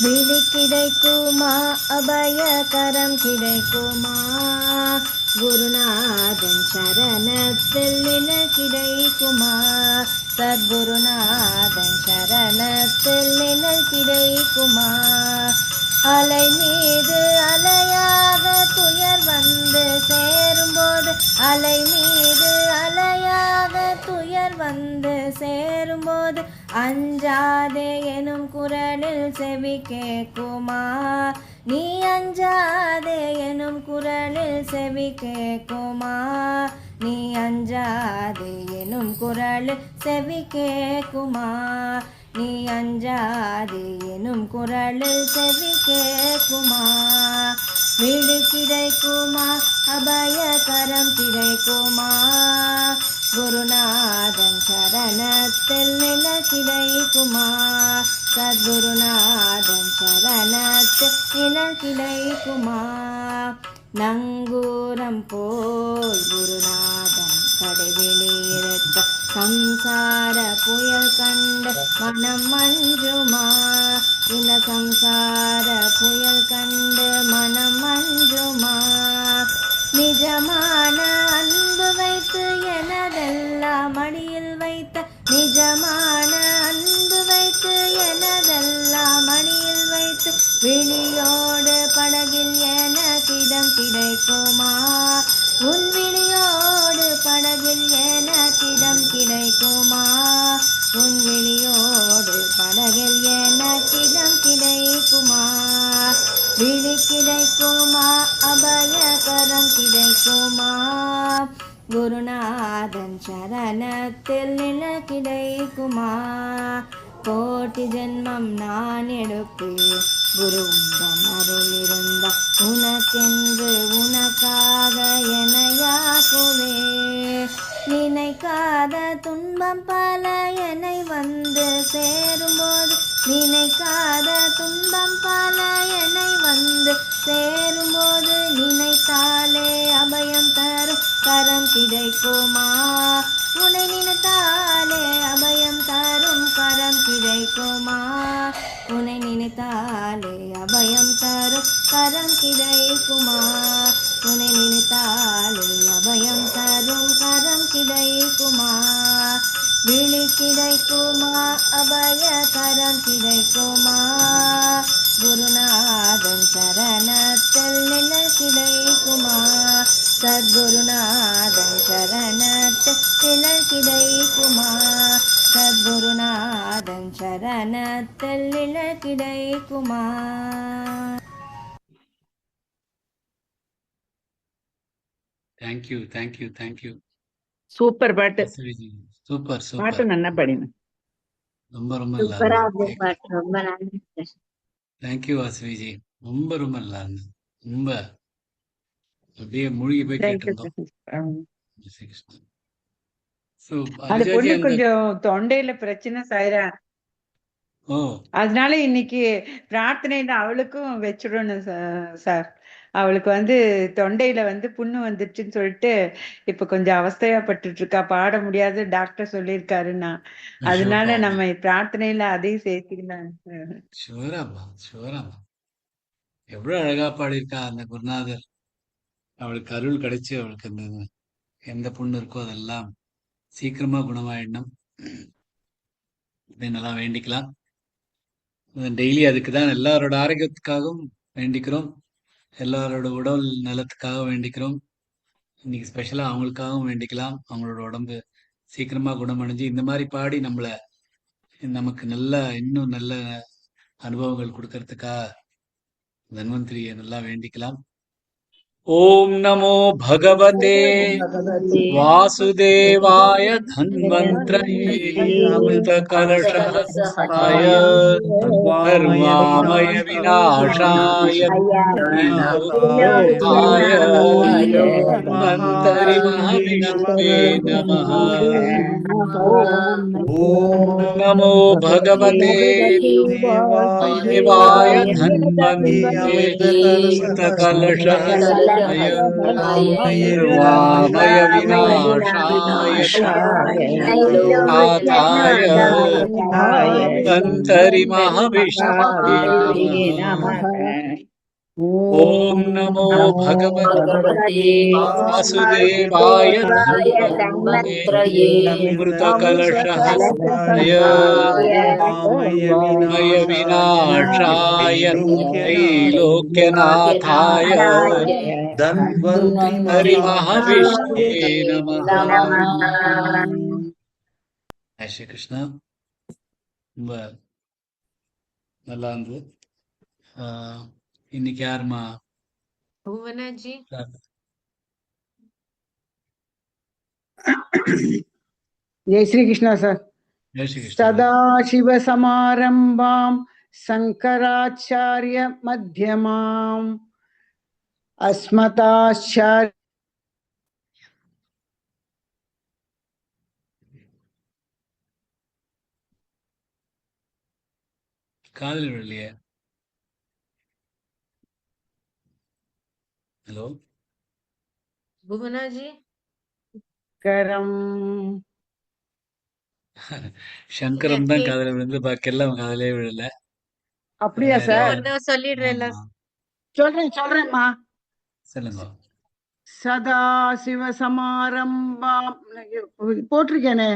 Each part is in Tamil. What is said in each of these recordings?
விழி கிடைக்குமா அபயகரம் கிடைக்குமா குருநாதன் சரணத்தில் நிழல் கிடைக்குமா சத்குருநாதன் சரணத்தில் நிழல் கிடைக்குமா அலை மீது அலையாக துயர் வந்து சேரும்போது அலை மீது அலையாக துயர் வந்து சேரும்போது அஞ்சாதே எனும் குரலில் செவி கேட்குமா நீ அஞ்சாதே எனும் குரலில் செவி கேட்குமா நீ அஞ்சாதே எனும் குரலில் செவி கேட்குமா நீ அஞ்சாதே எனும் குரலில் செவி கேட்குமா வீடு கிடைக்குமா அபயகரம் கிடைக்குமா குருநாதன் சரணத்தில் நிழல் கிடைக்குமா சத்குருநாதன் சரணத்தில் நிழல் கிடைக்குமா நங்கூரம் போல் குருநாதன் கடைவெளியிருக்க சம்சார புயல் கண்டு மனம் மஞ்சுமா இந்த சம்சார புயல் கண்டு மனம் மஞ்சுமா நிஜமான அன்பு வைத்து எனதெல்லாம் மடியில் வைத்த நிஜமான அன்பு வைத்து எனதெல்லாம் மடியில் வைத்து விழியோடு படகில் எனக்கிடம் கிடைக்குமா உன் விழியோடு படகில் எனக்கிடம் கிடைக்குமா உன் விழியோடு படகில் எனக்கிடம் கிடைக்குமா விழி கிடைக்குமா அபயகரம் கிடைக்குமா குருநாதன் சரணத்தில் நிழல் கிடைக்குமா கோட்டி ஜென்மம் நான் எடுப்பேன் குரு உந்தன் அருள் இருந்த உனக்கென்று உனக்காக எனையாக்குவே நினைக்காத துன்பம் பல என்னை வந்து சேரும்போது நினைக்காத துன்பம் பல என்னை வந்து சேரும்போது நினைத்தாலே அபயம் தரும் கரம் கிடைக்குமா உன்னை நினைத்தாலே அபயம் தரும் கரம் கிடைக்குமா உன்னை நினைத்தாலே அபயம் தரும் கரம் கிடைக்குமா உன்னை நினைத்தாலே அபயம் தரும் கரம் கிடைக்குமா விழி கிடைக்குமா அபயகரம் கிடைக்குமா குருநாதன் சரணத்தில் நிழல் கிடைக்குமா சத்குருநாதன் சரணத்தில் நிழல் கிடைக்குமா சத்குருநாதன் சரணத்தில் நிழல் கிடைக்குமா. Thank you thank you thank you. சூப்பர் பாட்டு. சூப்பர் சூப்பர் பாட்டு நல்லா பாடின. ரொம்ப ரொம்ப சூப்பரா இருந்தது பாட்டு. ரொம்ப நன்றி. தேங்க்யூ வாசவிஜி. ரொம்ப ரொம்ப நல்லா இருந்தது. ரொம்ப அப்படியே மூழ்கி போய் கேட்டிருந்தோம். அந்த பொண்ணு கொஞ்சம் தொண்டையில பிரச்சனை சாயிரா. அதனால இன்னைக்கு பிரார்த்தனையில அவளுக்கும் வச்சிடணும் சார். அவளுக்கு வந்து தொண்டையில வந்து புண்ணு வந்துருச்சுன்னு சொல்லிட்டு இப்ப கொஞ்சம் அவஸ்தையாப்பட்டு இருக்கா. பாட முடியாது டாக்டர் சொல்லியிருக்காருன்னா. அதனால நம்ம பிரார்த்தனையில அதையும் சேர்த்துக்கலாம். எவ்வளவு அழகா பாடியிருக்கா அந்த குருநாதர். அவளுக்கு அருள் கிடைச்சு அவளுக்கு அந்த எந்த புண்ணு இருக்கோ அதெல்லாம் சீக்கிரமா குணமாயிடணும். நல்லா வேண்டிக்கலாம். டெய்லி அதுக்குதான் எல்லாரோட ஆரோக்கியத்துக்காகவும் வேண்டிக்கிறோம். எல்லாரோட உடல் நலத்துக்காக வேண்டிக்கிறோம். இன்னைக்கு ஸ்பெஷலா அவங்களுக்காகவும் வேண்டிக்கலாம். அவங்களோட உடம்பு சீக்கிரமா குணமடைஞ்சு இந்த மாதிரி பாடி நமக்கு இன்னும் நல்ல அனுபவங்கள் கொடுக்கறதுக்காக தன்வந்திரியை நல்லா வேண்டிக்கலாம். ஓம் நமோ பகவதே வாசுதேவாய தன்வந்திரயே அமிர்த கலஷாய சர்வாமய விநாசாய மந்தரி மகாவிஷ்ணுவே நமः. ஓம் நமோ பகவதே தேவாய தன்வந்திரயே கலஷ मय रामाय सर्वामय विनाशाय विनाशाय नाथाय त्रैलोक्यनाथाय धन्वन्तरिमहाविष्णवे विष्णवे नमः। नमः। ॐ नमो नमो भगवते भगवते वासुदेवाय वासुदेवाय धन्वन्त्रये धन्वन्त्रये अमृतकलशहस्ताय कलशहस्ताय मय विनाशाय त्रैलोक्यनाथाय त्रैलोक्यनाथाय धन्वन्तरिमहाविष्णवे नमः। नमः। ஜெய் ஸ்ரீ கிருஷ்ணா. ரொம்ப நல்லா இருந்தது. இன்னைக்கு யாருமா भुवनाजी जय श्री कृष्णा सर। ஜெய் ஸ்ரீ கிருஷ்ணா. सदाशिव समारंभां शंकराचार्य मध्यमाम् अस्मदाचार्य காதல் விழலையே. ஹலோ भुवनाजी करम சங்கரம் தான் காதல விழுந்து பாக்கெல்லாம் காதலே விழல. அப்படியா வேற சார்? ஒன்னு சொல்லிடுறேன்ல ஆமா. சொல்றேன்மா. சொல்லுங்க. சதாசிவ சமாரம்பாம் போட்டிருக்கேனே.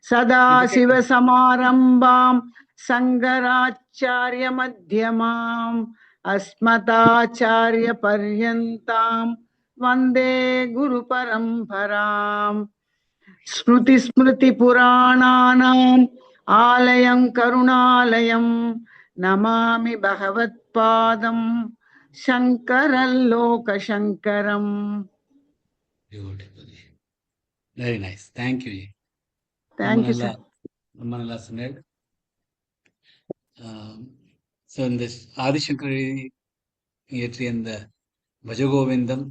சதாசிவ சமாரம்பாம் சங்கராச்சாரிய மத்தியமாம் அஸ்மதாச்சாரிய பர்யந்தாம் வந்தே குரு பரம்பராம். ஸ்மிருதி ஸ்மிருதி புராணானாம் ஆலயம் கருணாலயம் நமாமி பகவத் பாதம் சங்கரல்லோக சங்கரம். Very nice. Thank you. Thank you sir. ரொம்ப நல்லா சொன்னேன். ஸோ இந்த ஆதிசங்கர் இயற்றிய இந்த பஜகோவிந்தம்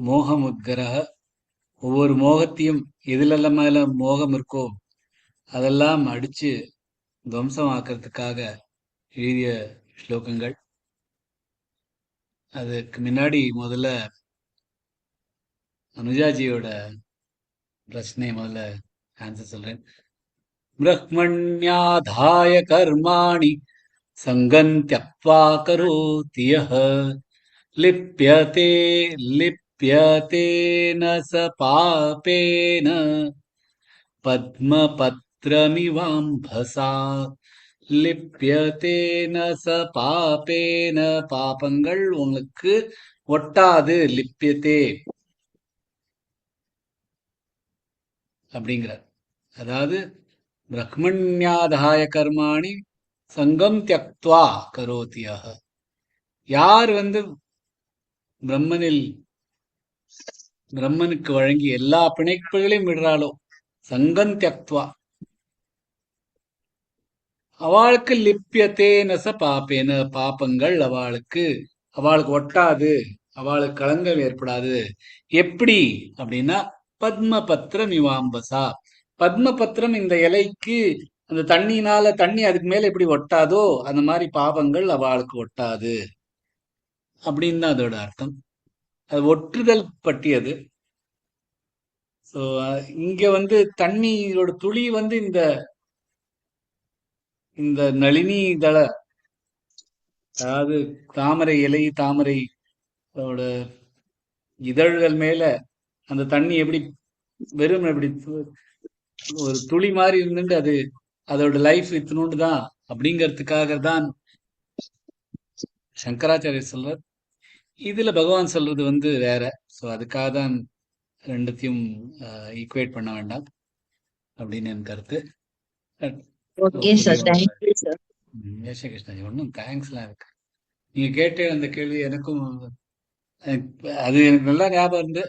மோகமுத்கரக, ஒவ்வொரு மோகத்தையும் எதுலெல்லாம் மேல மோகம் இருக்கோ அதெல்லாம் அடிச்சு துவம்சமாக்குறதுக்காக எழுதிய ஸ்லோகங்கள். அதுக்கு முன்னாடி முதல்ல அனுஜாஜியோட பிரச்சனை முதல்ல ஆன்சர் சொல்றேன். பிரஹ்மண்யாதாய கர்மாணி சங்கம் த்யக்த்வா கரோதி யஹ லிப்யதே லிப்யதேன ச பாபேன பத்மபத்ரமிவாம்பசா. லிப்யதேன ச பாபேன, பாபங்கள் உங்களுக்கு ஒட்டாது. லிப்யதே அப்படிங்கிறார். அதாவது பிரஹ்மண்யாதாய கர்மாணி சங்கம் தியக்த்வா கரோதியஹ. யார் பிரம்மனுக்கு வழங்கி எல்லா பிணைப்புகளையும் விடுறாளோ, சங்கம் தியக்த்வா, அவளுக்கு லிப்யத்தேனச பாப்பேன, பாப்பங்கள் அவளுக்கு ஒட்டாது, அவளுக்கு களங்கம் ஏற்படாது. எப்படி அப்படின்னா பத்மபத்திரம் இவாம்பசா. பத்மபத்திரம் இந்த இலைக்கு அந்த தண்ணினால தண்ணி அதுக்கு மேல எப்படி ஒட்டாதோ அந்த மாதிரி பாவங்கள் அவளுக்கு ஒட்டாது அப்படின்னு தான் அதோட அர்த்தம். அது ஒற்றுதல் பற்றியது. ஸோ இங்க தண்ணியோட துளி இந்த நளினி தள, அதாவது தாமரை இலை, தாமரை இதழ்கள் மேல அந்த தண்ணி எப்படி வெறும் எப்படி ஒரு துளி மாதிரி இருந்துட்டு அது அதோட லைஃப் இத்தினோண்டு தான் அப்படிங்கிறதுக்காக தான் சங்கராச்சாரியர் சொல்றார். இதுல பகவான் சொல்றது வேற. ஸோ அதுக்காக தான் ரெண்டுத்தையும் ஈக்குவேட் பண்ண வேண்டாம் அப்படின்னு என் கருத்து. Okay sir, thank you sir. Jai Krishnaji. ஒன்றும் தேங்க்ஸ்லாம் இருக்கு. நீங்க கேட்ட அந்த கேள்வி எனக்கும் அது எனக்கு நல்லா ஞாபகம் இருந்து,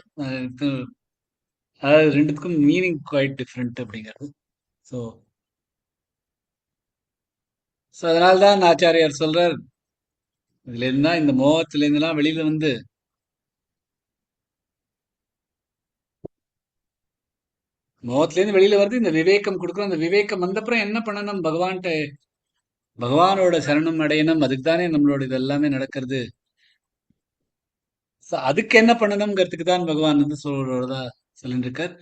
அதாவது ரெண்டுத்துக்கும் மீனிங் குவைட் டிஃப்ரெண்ட் அப்படிங்கிறது. ஸோ அதனால்தான் ஆச்சாரியார் சொல்றார், இதுல இருந்தா இந்த மோகத்துல இருந்தெல்லாம் வெளியில மோகத்துல இருந்து வெளியில வருது இந்த விவேகம் கொடுக்கணும். அந்த விவேகம் வந்தப்புறம் என்ன பண்ணணும்? பகவானோட சரணம் அடையணும். அதுக்கு தானே நம்மளோட இது எல்லாமே நடக்கிறது அதுக்கு என்ன பண்ணணுங்கிறதுக்கு தான் பகவான் வந்து சொல்றதா சொல்லிட்டு இருக்கார்.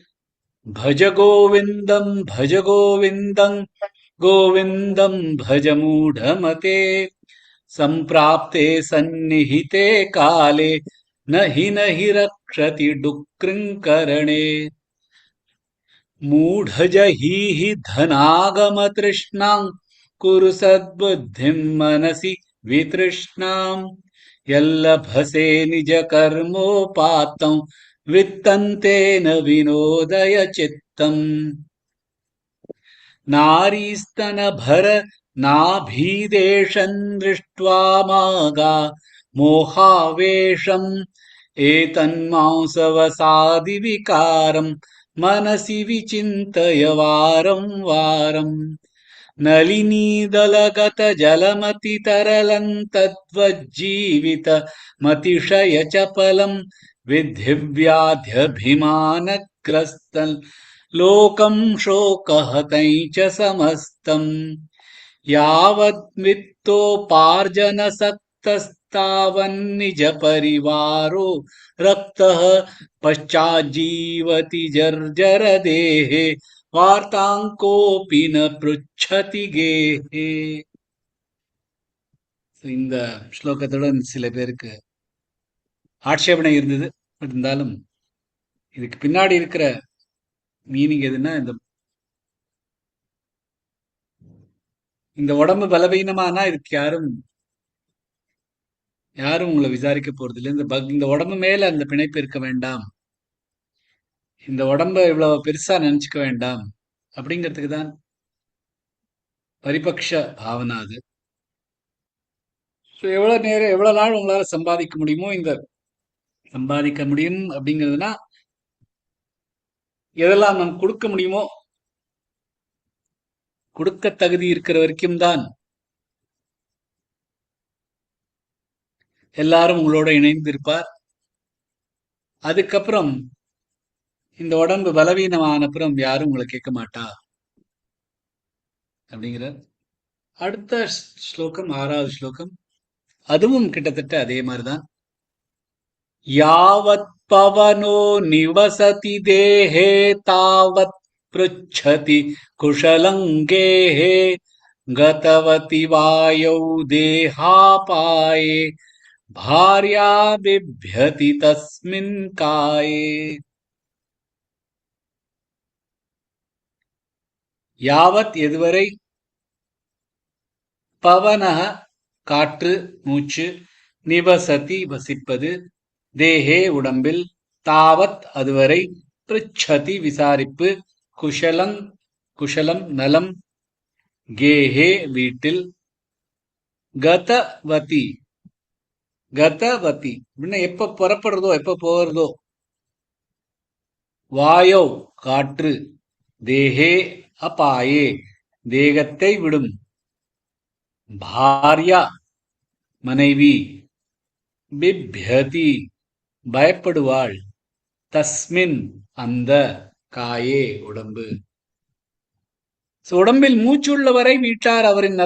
பஜ கோவிந்தம் பஜ கோவிந்தம் கோவிந்தம் பஜ மூடமதே சம்பிராப்தே சந்நிஹிதே காலே நஹி நஹி ரக்ஷதி டுக்ருங்கரணே மூಢஜஹீஹி தனாகமத்ருஷ்ணாம் குரு சத்புத்திம் மனசி வித்ருஷ்ணாம் யல்லபசே நிஜ கர்மோபாத்தம் வித்தந்தேன வினோதய சித்தம் நாரீஸ்தனபர நாபீதேஷம் திருஷ்ட்வா மாகா மோகாவேஷம் ஏதன்மாம்சவசாதி விகாரம் मनसि विचिन्तय वारं वारम् नलिनीदलगतजलमतितरलम् तद्वज्जीवितमतिशयचपलम् विद्धिव्याध्यभिमानग्रस्तम् लोकम् शोकहतै च समस्तम् यावद्वित्तोपार्जनसक्तस्तावन्निजपरिवारो रक्तः पश्चाज्जीवति जर्जरदेहे वार्तां कोऽपि न पृच्छति गेहे. இந்த ஸ்லோகத்துடன் சில பேருக்கு ஆட்சேபனை இருந்தது. இருந்தாலும் இதுக்கு பின்னாடி இருக்கிற மீனிங் எதுன்னா, இந்த உடம்பு பலவீனமானா இதுக்கு யாரும் உங்களை விசாரிக்க போறது இல்லை. இந்த உடம்பு மேல அந்த பிணைப்பு இருக்க வேண்டாம், இந்த உடம்ப இவ்வளவு பெருசா நினைச்சுக்க வேண்டாம் அப்படிங்கிறதுக்கு தான் பரிபக்ஷ பாவனா அது. எவ்வளவு நேரம் எவ்வளவு நாள் உங்களால சம்பாதிக்க முடியுமோ, இந்த சம்பாதிக்க முடியும் அப்படிங்கிறதுனா எதெல்லாம் நாம் கொடுக்க முடியுமோ, கொடுக்க தகுதி இருக்கிற வரைக்கும் தான் எல்லாரும் உங்களோட இணைந்து இருப்பார். அதுக்கப்புறம் இந்த உடம்பு பலவீனமான அப்புறம் யாரும் உங்களை கேட்க மாட்டா அப்படிங்கிற அடுத்த ஸ்லோகம், 6வது ஸ்லோகம். அதுவும் கிட்டத்தட்ட அதே மாதிரிதான். யாவத் பவனோ நிவசதி தேஹே தாவத் ப்ருச்சதி குஷலங்கேஹே கதவதி வாயௌ தேஹாபாயே பார்யா பிப்யதி தஸ்மின் காயே. யாவத் எதுவரை, பவனஹ காற்று மூச்சு, நிவசதி வசிப்பது, தேஹே உடம்பில், தாவத் அதுவரை, பிருச்சதி விசாரிப்பு, குஷலம் குஷலம் நலம், கேஹே வீட்டில், கதவதி கதவதி அப்படின்னா எப்ப புறப்படுறதோ எப்ப போகிறதோ, வாயோ காற்று, தேஹே அபாயே தேகத்தை விடும், பார்யா மனைவி, பிப்யதி பயப்படுவாள், தஸ்மின் அந்த, காயே உடம்பு. உடம்பில் மூச்சுள்ளவரை வீட்டார் அவரின்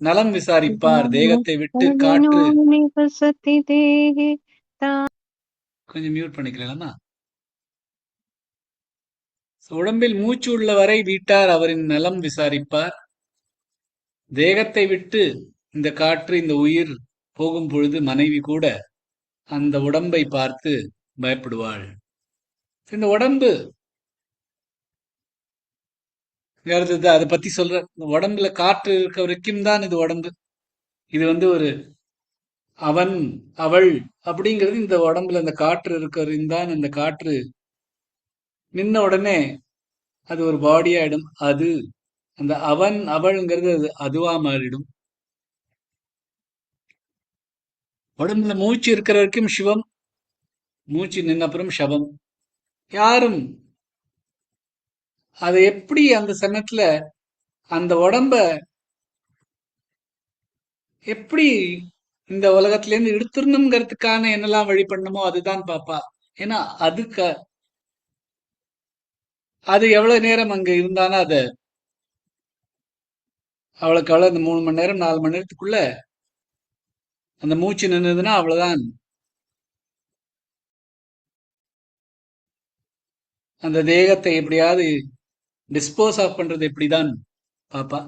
நலம் விசாரிப்பார். தேகத்தை விட்டு காற்று, கொஞ்சம் மியூட் பண்ணிக்கலாமா? உடம்பில் மூச்சு உள்ளவரை வீட்டார் அவரின் நலம் விசாரிப்பார். தேகத்தை விட்டு இந்த காற்று இந்த உயிர் போகும் பொழுது மனைவி கூட அந்த உடம்பை பார்த்து பயப்படுவாள். இந்த உடம்பு அதை பத்தி சொல்ற, உடம்புல காற்று இருக்க வரைக்கும் தான் இது உடம்பு. இது ஒரு அவன் அவள் அப்படிங்கிறது இந்த உடம்புல அந்த காற்று இருக்கிறவரையும் தான். இந்த காற்று நின்ன உடனே அது ஒரு பாடி ஆயிடும். அது அந்த அவன் அவள்ங்கிறது அது அதுவா மாறிடும். உடம்புல மூச்சு இருக்கிற வரைக்கும் சிவம், மூச்சு நின்னப்புறம் சவம். யாரும் அதை எப்படி அந்த சமயத்துல அந்த உடம்ப எப்படி இந்த உலகத்துல இருந்து எடுத்துடணுங்கிறதுக்கான என்னெல்லாம் வழி பண்ணணுமோ அதுதான் பாப்பா. ஏன்னா அது எவ்வளவு நேரம் அங்க இருந்தானா அது அவளுக்கு அவ்வளவு இந்த 3 மணி நேரம் 4 மணி நேரத்துக்குள்ள அந்த மூச்சு நின்றுதுன்னா அவ்வளவுதான். அந்த தேகத்தை எப்படியாவது டிஸ்போஸ் ஆஃப் பண்றது எப்படிதான் பாப்பா.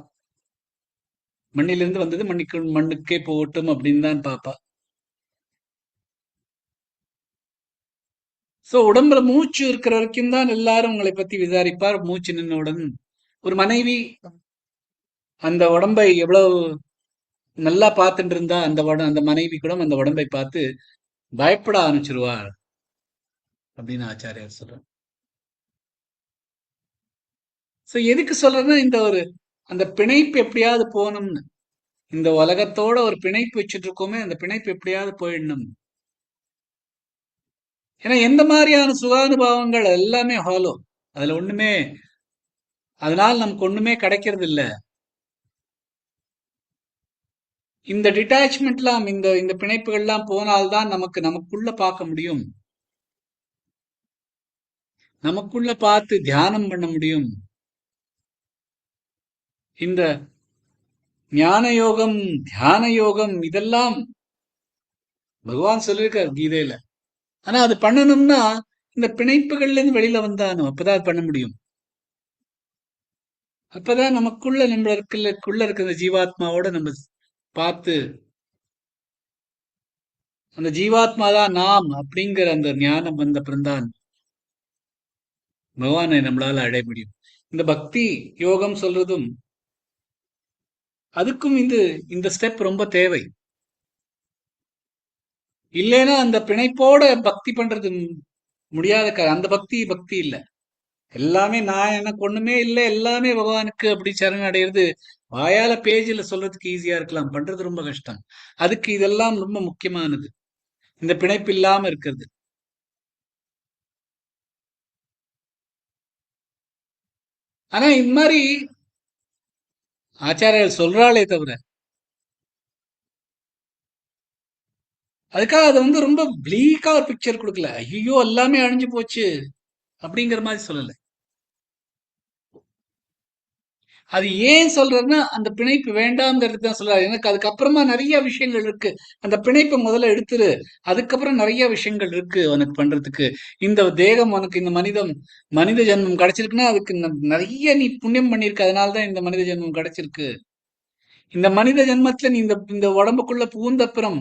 மண்ணிலிருந்து வந்தது மண்ணுக்கே போகட்டும் அப்படின்னு தான் பாப்பா. சோ உடம்புல மூச்சு இருக்கிற வரைக்கும் தான் எல்லாரும் உங்களை பத்தி விசாரிப்பார். மூச்சு நின்னவுடன் ஒரு மனைவி அந்த உடம்பை எவ்வளவு நல்லா பார்த்துட்டு இருந்தா அந்த மனைவி கூட அந்த உடம்பை பார்த்து பயப்பட ஆரம்பிச்சிருவார் அப்படின்னு ஆச்சாரியார் சொல்றார். சோ எதுக்கு சொல்றேன்னா இந்த ஒரு அந்த பிணைப்பு எப்படியாவது போகணும்னு, இந்த உலகத்தோட ஒரு பிணைப்பு வச்சுட்டு இருக்கோமே, அந்த பிணைப்பு எப்படியாவது போயிடணும். ஏன்னா எந்த மாதிரியான சுகானுபாவங்கள் எல்லாமே ஹாலோ, அதுல ஒண்ணுமே, அதனால நமக்கு ஒண்ணுமே கிடைக்கிறது இல்ல. இந்த டிட்டாச்மெண்ட்லாம், இந்த இந்த பிணைப்புகள்லாம் போனால்தான் நமக்குள்ள பார்க்க முடியும், நமக்குள்ள பார்த்து தியானம் பண்ண முடியும். இந்த ஞான யோகம், தியான யோகம் இதெல்லாம் பகவான் சொல்லியிருக்கார் கீதையில. ஆனா அது பண்ணணும்னா இந்த பிணைப்புகள்ல இருந்து வெளியில வந்தானோ அப்பதான் அது பண்ண முடியும். அப்பதான் நமக்குள்ள இருக்கிற இந்த ஜீவாத்மாவோட நம்ம பார்த்து, அந்த ஜீவாத்மா தான் நாம் அப்படிங்கிற அந்த ஞானம் வந்த பிறந்தான் பகவானை நம்மளால அடைய முடியும். இந்த பக்தி யோகம் சொல்றதும் அதுக்கும் இந்த ஸ்டெப் ரொம்ப தேவை. இல்லைன்னா அந்த பிணைப்போட பக்தி பண்றது முடியாத அந்த பக்தி இல்ல. எல்லாமே நான், எனக்கு ஒண்ணுமே இல்லை, எல்லாமே பகவானுக்கு அப்படி சரண் அடையிறது வாயால பேஜில் சொல்றதுக்கு ஈஸியா இருக்கலாம், பண்றது ரொம்ப கஷ்டம். அதுக்கு இதெல்லாம் ரொம்ப முக்கியமானது, இந்த பிணைப்பு இல்லாம இருக்கிறது. ஆனா இந்த மாதிரி ஆச்சாரியர் சொல்றாளே தவிர அதுக்காக அதை ரொம்ப பிளீக்கா ஒரு பிக்சர் கொடுக்கல. ஐயோ எல்லாமே அழிஞ்சு போச்சு அப்படிங்கிற மாதிரி சொல்லல. அது ஏன் சொல்றதுன்னா அந்த பிணைப்பு வேண்டாம்ங்கிறது தான் சொல்றாரு. எனக்கு அதுக்கப்புறமா நிறைய விஷயங்கள் இருக்கு, அந்த பிணைப்பை முதல்ல எடுத்துரு, அதுக்கப்புறம் நிறைய விஷயங்கள் இருக்கு உனக்கு பண்றதுக்கு. இந்த தேகம் உனக்கு, இந்த மனித ஜென்மம் கிடைச்சிருக்குன்னா அதுக்கு நிறைய நீ புண்ணியம் பண்ணிருக்க, அதனாலதான் இந்த மனித ஜென்மம் கிடைச்சிருக்கு. இந்த மனித ஜென்மத்துல நீ இந்த உடம்புக்குள்ள புகுந்தப்புறம்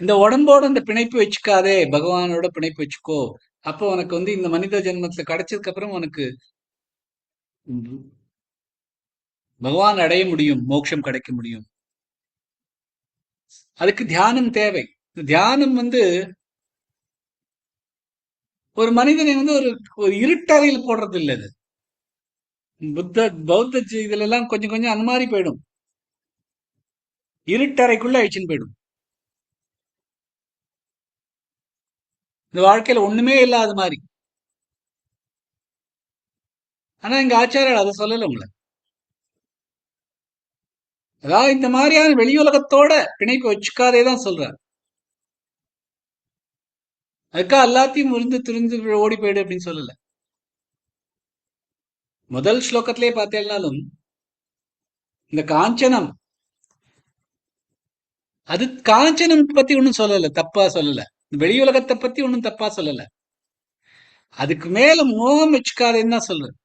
இந்த உடம்போட இந்த பிணைப்பு வச்சுக்காதே, பகவானோட பிணைப்பு வச்சுக்கோ. அப்போ உனக்கு இந்த மனித ஜென்மத்துல கிடைச்சதுக்கு அப்புறம் உனக்கு பகவான் அடைய முடியும், மோட்சம் கிடைக்க முடியும். அதுக்கு தியானம் தேவை. தியானம் ஒரு மனிதனை ஒரு இருட்டறையில் போடுறது இல்லை. அது பௌத்த இதுல எல்லாம் கொஞ்சம் கொஞ்சம் அந்த மாதிரி போயிடும், இருட்டறைக்குள்ள அழிச்சுன்னு போயிடும். இந்த வாழ்க்கையில ஒண்ணுமே இல்லாத மாதிரி. ஆனா இங்க ஆச்சாரியர் அதை சொல்லல உங்களை. அதாவது இந்த மாதிரியான வெளியுலகத்தோட பிணைப்பு வச்சுக்காதேதான் சொல்றார். அதுக்காக எல்லாத்தையும் முறிந்து திரிந்து ஓடி போயிடு அப்படின்னு சொல்லல. முதல் ஸ்லோகத்திலேயே பார்த்தேன்னாலும் இந்த காஞ்சனம், அது காஞ்சனம் பத்தி ஒன்னும் சொல்லல, தப்பா சொல்லல. வெளியுலகத்தை பத்தி ஒன்னும் தப்பா சொல்லல. அதுக்கு மேல மோகம் வச்சுக்காதேன்னு தான் சொல்றேன்.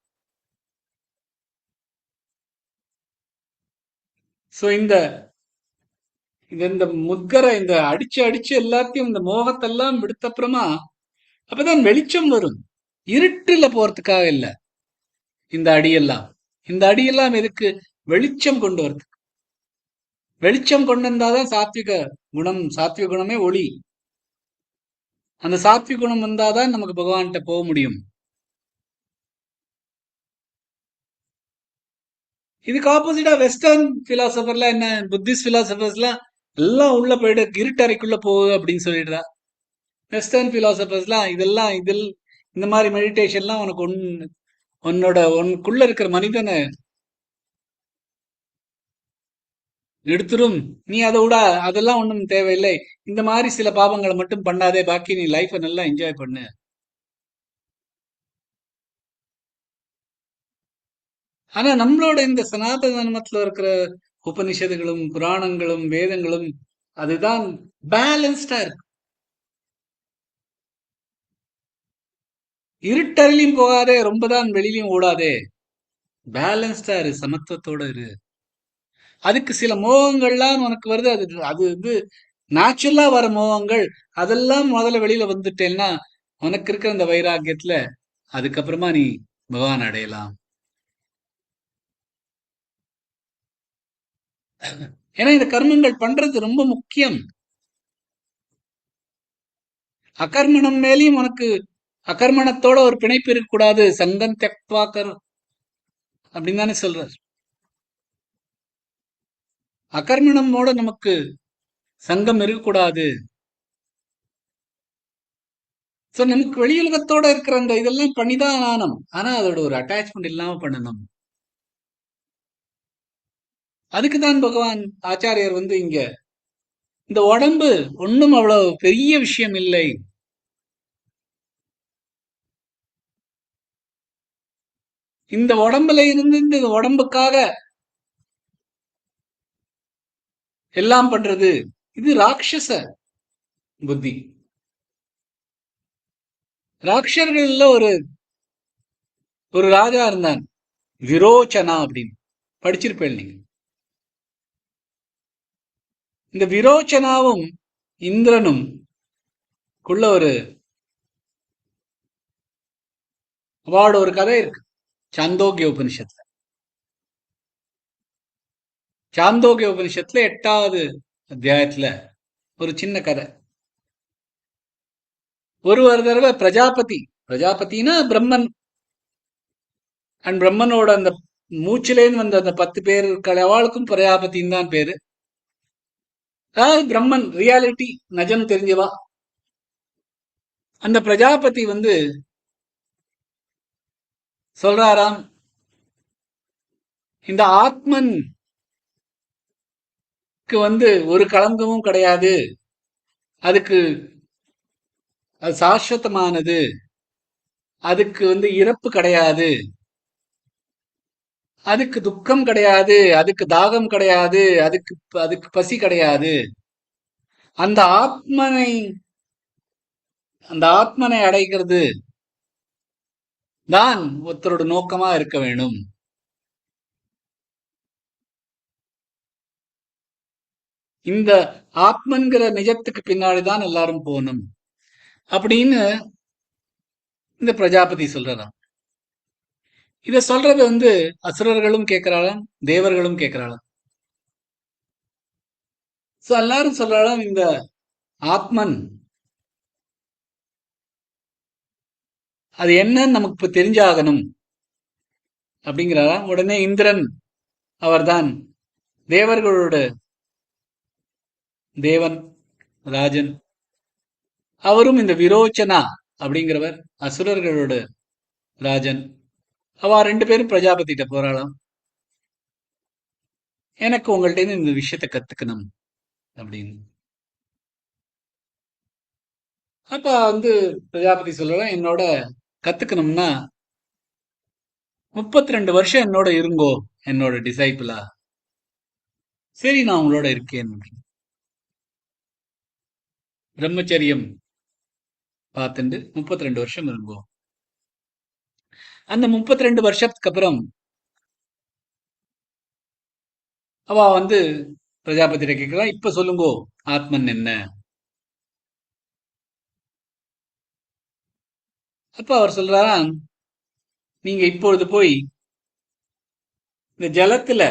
சோ இந்த முத்கரை இந்த அடிச்சு அடிச்சு எல்லாத்தையும் இந்த மோகத்தெல்லாம் விடுத்த அப்புறமா அப்பதான் வெளிச்சம் வரும். இருட்டுல போறதுக்காக இல்ல இந்த அடியெல்லாம். இந்த அடியெல்லாம் எதுக்கு? வெளிச்சம் கொண்டு வருது. வெளிச்சம் கொண்டு வந்தாதான் சாத்விக குணமே ஒளி. அந்த சாத்விக குணம் வந்தாதான் நமக்கு பகவான்கிட்ட போக முடியும். இதுக்கு ஆப்போசிட்டா வெஸ்டர்ன் பிலாசபர்ல என்ன, புத்திஸ்ட் பிலாசபர்ஸ்லாம் எல்லாம் உள்ள போயிட்டு இருட்டறைக்குள்ள போகுது அப்படின்னு சொல்லிடுறா. வெஸ்டர்ன் பிலாசபர்ஸ்லாம் இந்த மாதிரி மெடிடேஷன்லாம் உனக்கு உனக்குள்ள இருக்கிற மனிதனை எடுத்துரும், நீ அதை விட அதெல்லாம் ஒண்ணும் தேவையில்லை, இந்த மாதிரி சில பாவங்களை மட்டும் பண்ணாதே, பாக்கி நீ லைஃபை நல்லா என்ஜாய் பண்ணு. ஆனா நம்மளோட இந்த சனாதன தர்மத்துல இருக்கிற உபனிஷதுகளும் புராணங்களும் வேதங்களும் அதுதான் பேலன்ஸ்டா இருக்கு. இருட்டறையிலையும் போகாதே, ரொம்பதான் வெளியிலயும் ஓடாதே. பேலன்ஸ்டா இரு, சமத்துவத்தோட இரு. அதுக்கு சில மோகங்கள்லாம் உனக்கு வருது. அது அது வந்து நேச்சுரலா வர மோகங்கள். அதெல்லாம் முதல்ல வெளியில வந்துட்டேன்னா உனக்கு இருக்கிற அந்த வைராக்கியத்துல அதுக்கப்புறமா நீ பகவான் அடையலாம். ஏன்னா இந்த கர்மங்கள் பண்றது ரொம்ப முக்கியம். அகர்மணம் மேலேயும் உனக்கு அகர்மணத்தோட ஒரு பிணைப்பு இருக்கக்கூடாது. சங்கம் தெக்வாக்கர் அப்படின்னு தானே சொல்றார். அகர்மணமோட நமக்கு சங்கம் இருக்கக்கூடாது. சோ நமக்கு வெளியுலகத்தோட இருக்கிற அந்த இதெல்லாம் பண்ணிதான் ஆகணும். ஆனா அதோட ஒரு அட்டாச்மெண்ட் இல்லாம பண்ணணும். அதுக்குதான் பகவான் ஆச்சாரியர் வந்து இங்க இந்த உடம்பு ஒண்ணும் அவ்வளவு பெரிய விஷயம் இல்லை. இந்த உடம்புல இருந்து இந்த உடம்புக்காக எல்லாம் பண்றது இது ராட்சச புத்தி. ராட்சர்கள்ல ஒரு ஒரு ராஜா இருந்தான், விரோச்சனா அப்படின்னு. படிச்சிருப்பேன் நீங்க. இந்த விரோச்சனாவும் இந்திரனும் குள்ள ஒரு அவளோட ஒரு கதை இருக்கு சாந்தோக்கிய உபனிஷத்துல. சாந்தோக்கிய உபனிஷத்துல 8வது அத்தியாயத்துல ஒரு சின்ன கதை. ஒரு தடவை பிரஜாபதினா பிரம்மன், அண்ட் பிரம்மனோட அந்த மூச்சிலேன்னு வந்த அந்த 10 பேர் இருக்காள், அவளுக்கும் பிரஜாபதின்னு தான் பேரு. அதாவது பிரம்மன் ரியாலிட்டி நஜம் தெரிஞ்சவா. அந்த பிரஜாபதி வந்து சொல்றாராம், இந்த ஆத்மனுக்கு வந்து ஒரு களங்கமும் கிடையாது, அதுக்கு அது சாஸ்வதமானது, அதுக்கு வந்து இறப்பு கிடையாது, அதுக்கு துக்கம் கிடையாது, அதுக்கு தாகம் கிடையாது, அதுக்கு அதுக்கு பசி கிடையாது. அந்த ஆத்மனை அந்த ஆத்மனை அடைகிறது தான் ஒருத்தரோட நோக்கமா இருக்க வேணும். இந்த ஆத்மன்கிற நிஜத்துக்கு பின்னாடிதான் எல்லாரும் போகணும் அப்படின்னு இந்த பிரஜாபதி சொல்றாராம். இத சொல்றது வந்து அசுரர்களும் கேட்கிறாளாம், தேவர்களும் கேட்கிறாளாம். சோ எல்லாரும் சொல்றாளாம், இந்த ஆத்மன் அது என்னன்னு நமக்கு இப்ப தெரிஞ்சாகணும் அப்படிங்கிறாராம். உடனே இந்திரன், அவர்தான் தேவர்களோட தேவன், ராஜன், அவரும் இந்த விரோச்சனா அப்படிங்கிறவர் அசுரர்களோட ராஜன். அவ 2 பேரும் பிரஜாபதிட்ட போறாளாம், எனக்கு உங்கள்ட்ட இருந்து இந்த விஷயத்த கத்துக்கணும் அப்படின்னு. அப்ப வந்து பிரஜாபதி சொல்லலாம், என்னோட கத்துக்கணும்னா 32 வருஷம் என்னோட இருங்கோ, என்னோட டிசைபிளா. சரி, நான் உங்களோட இருக்கேன் அப்படின்னு. பிரம்மச்சரியம் பார்த்துட்டு 32 வருஷம் இருங்கோ. அந்த 32 வருஷத்துக்கு அப்புறம் அவ வந்து பிரஜாபதியிட கேட்கிறா, இப்ப சொல்லுங்கோ ஆத்மன் என்ன. அப்ப அவர் சொல்றாராம், நீங்க இப்பொழுது போய் இந்த ஜலத்துல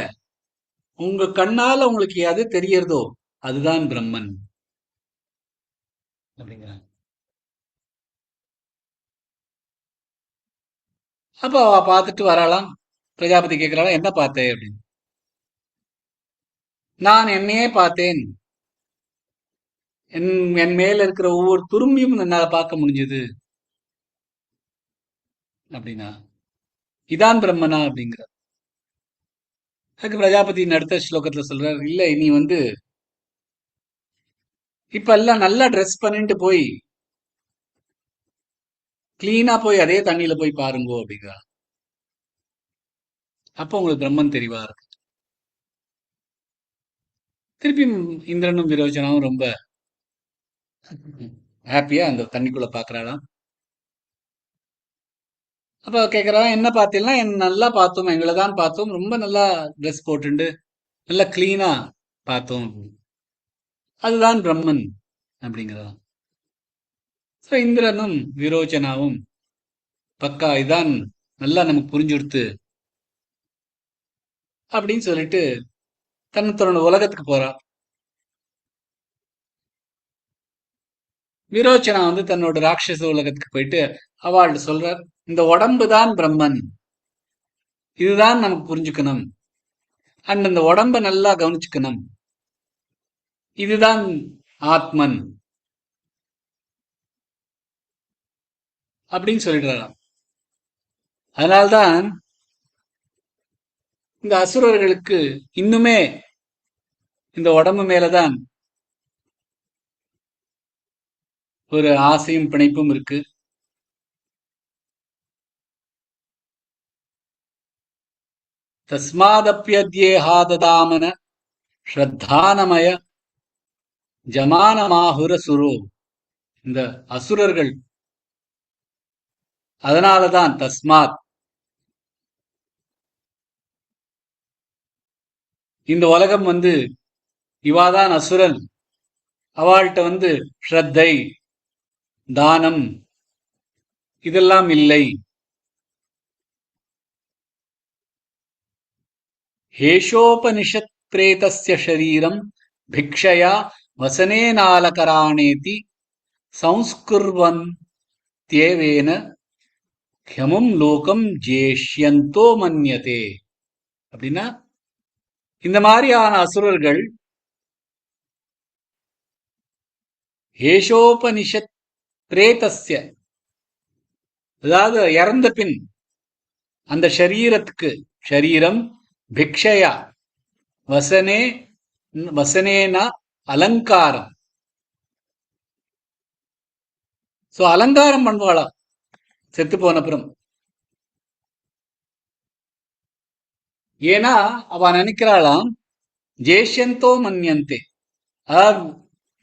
உங்க கண்ணால உங்களுக்கு எது தெரியறதோ அதுதான் பிரம்மன் அப்படிங்கிறாங்க. அப்ப அவ பார்த்துட்டு வராளாம். பிரஜாபதி கேட்கிறாளாம், என்ன பார்த்தேன் அப்படின்னு. நான் என்னையே பார்த்தேன், என் என் மேல இருக்கிற ஒவ்வொரு துரும்பியும் என்னால பார்க்க முடிஞ்சது அப்படின்னா, இதான் பிரம்மனா அப்படிங்கிறார். அதுக்கு பிரஜாபதி அடுத்த ஸ்லோகத்துல சொல்றாரு, இல்ல நீ வந்து இப்ப எல்லாம் நல்லா ட்ரெஸ் பண்ணிட்டு போய் கிளீனா போய் அதே தண்ணியில போய் பாருங்கோ அப்படிங்கிறார். அப்ப உங்களுக்கு பிரம்மன் தெரிவார். திருப்பி இந்திரனும் விரோச்சனாவும் ரொம்ப ஹாப்பியா அந்த தண்ணிக்குள்ள பாக்குறாளாம். அப்ப கேக்குறான், என்ன பார்த்தீங்கன்னா, நல்லா பார்த்தோம், எங்களை தான் பார்த்தோம், ரொம்ப நல்லா ட்ரெஸ் போட்டுண்டு நல்லா கிளீனா பார்த்தோம், அதுதான் பிரம்மன் அப்படிங்கிறதாம். ஸோ இந்திரனும் விரோச்சனாவும் பக்கா இதான் நல்லா நமக்கு புரிஞ்சுடுத்து அப்படின்னு சொல்லிட்டு தன்னோட உலகத்துக்கு போறா. விரோச்சனா வந்து தன்னோட ராட்சச உலகத்துக்கு போயிட்டு அவள்கிட்ட சொல்ற, இந்த உடம்பு தான் பிரம்மன், இதுதான் நமக்கு புரிஞ்சுக்கணும், அண்ட் இந்த உடம்ப நல்லா கவனிச்சுக்கணும், இதுதான் ஆத்மன் அப்படின்னு சொல்லிடுறாராம். அதனால்தான் இந்த அசுரர்களுக்கு இன்னுமே இந்த உடம்பு மேலதான் ஒரு ஆசையும் பிணைப்பும் இருக்கு. தஸ்மாதப்யத்யேஹாததாமன ஸ்ரத்தானமய ஜமானமாஹுர சுரோ. இந்த அசுரர்கள் அதனாலதான் தஸ்மாத், இந்த உலகம் வந்து இவாதான் அசுரன், அவள்கிட்ட வந்து ஸ்ரத்தை தானம் இதெல்லாம் இல்லை. ஹேஷோபனிஷத் பிரேதஸ்ய ஷரீரம் பிக்ஷயா வசனேனாலகராணேதி சம்ஸ்குர்வன் தியேவேன ஹ்யமும் லோகம் ஜேஷ்யந்தோ மன்யதே. அப்படின்னா இந்த மாதிரியான அசுரர்கள் ஹேஷோபனிஷத் பிரேதஸ்ய, அதாவது இறந்த பின் அந்த ஷரீரத்துக்கு, ஷரீரம் பிக்ஷயா வசனே வசனேனா அலங்காரம். சோ அலங்காரம் பண்ணுவாளாம் செத்து போனப்புறம். ஏன்னா அவ நினைக்கிறாளாம் ஜேஷ்யந்தோ மன்யந்தே,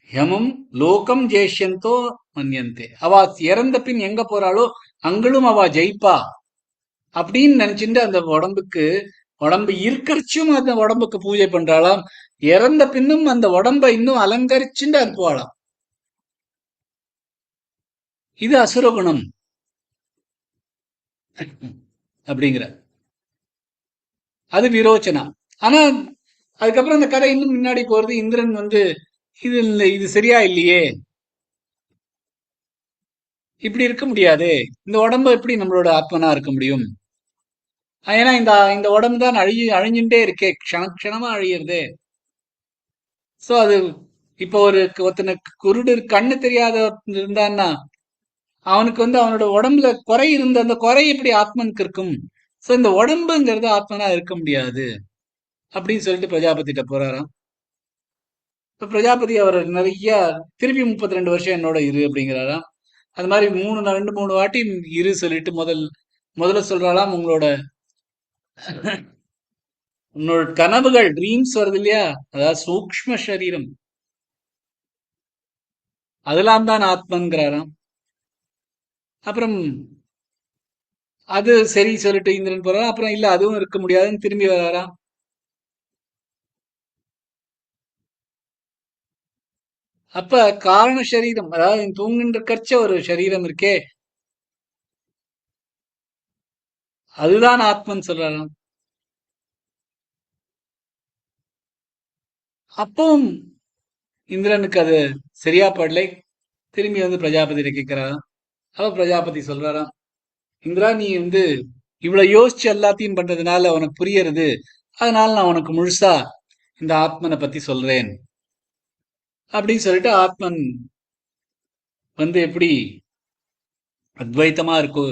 ஹெமும் லோகம் ஜேஷ்யந்தோ மன்யந்தே, அவ இறந்த பின் எங்க போறாளோ அங்களும் அவ ஜெயிப்பா அப்படின்னு நினைச்சுட்டு அந்த உடம்பு இருக்கிறச்சும் அந்த உடம்புக்கு பூஜை பண்றாளாம், இறந்த பின்னும் அந்த உடம்ப இன்னும் அலங்கரிச்சுட்டு அனுப்புவாளாம். இது அசுரகுணம் அப்படிங்கிற, அது விரோச்சனா. ஆனா அதுக்கப்புறம் அந்த கதை இன்னும் முன்னாடி போறது. இந்திரன் வந்து இது இல்லை, இது சரியா இல்லையே, இப்படி இருக்க முடியாது, இந்த உடம்பு எப்படி நம்மளோட ஆத்மனா இருக்க முடியும், ஏன்னா இந்த உடம்பு தான் அழிஞ்சுட்டே இருக்கே, க்ஷணமா அழியிறதே. சோ அது இப்போ ஒருத்தனுக்கு குருடு கண்ணு தெரியாத இருந்தான்னா அவனுக்கு வந்து அவனோட உடம்புல குறை இருந்த அந்த குறை எப்படி ஆத்மனுக்கு இருக்கும். சோ இந்த உடம்புங்கிறது ஆத்மனா இருக்க முடியாது அப்படின்னு சொல்லிட்டு பிரஜாபதிட்ட போறாராம். இப்ப பிரஜாபதி அவர் நிறைய திருப்பி 32 வருஷம் என்னோட இரு அப்படிங்கிறாராம். அது மாதிரி 2-3 வாட்டி இரு சொல்லிட்டு முதல்ல சொல்றாளாம், உன்னோட கனவுகள் ட்ரீம்ஸ் வருது இல்லையா, அதாவது சூக்ஷ்ம சரீரம், அதெல்லாம் தான் ஆத்மன்கிறாராம். அப்புறம் அது சரி சொல்லிட்டு இந்திரன் போறாராம். அப்புறம் இல்ல அதுவும் இருக்க முடியாதுன்னு திரும்பி வராராம். அப்ப காரண சரீரம், அதாவது தூங்கின்ற கற்ற ஒரு சரீரம் இருக்கே, அதுதான் ஆத்மன் சொல்றாராம். அப்பவும் இந்திரனுக்கு அது சரியா படலை. திரும்பி வந்து பிரஜாபதி கேட்கிறாராம். அப்ப பிரஜாபதி சொல்றாராம், இந்திரா நீ வந்து இவ்வளவு யோசிச்சு எல்லாத்தையும் பண்றதுனால உனக்கு புரியறது, அதனால நான் உனக்கு முழுசா இந்த ஆத்மனை பத்தி சொல்றேன் அப்படின்னு சொல்லிட்டு, ஆத்மன் வந்து எப்படி அத்வைத்தமா இருக்கோ,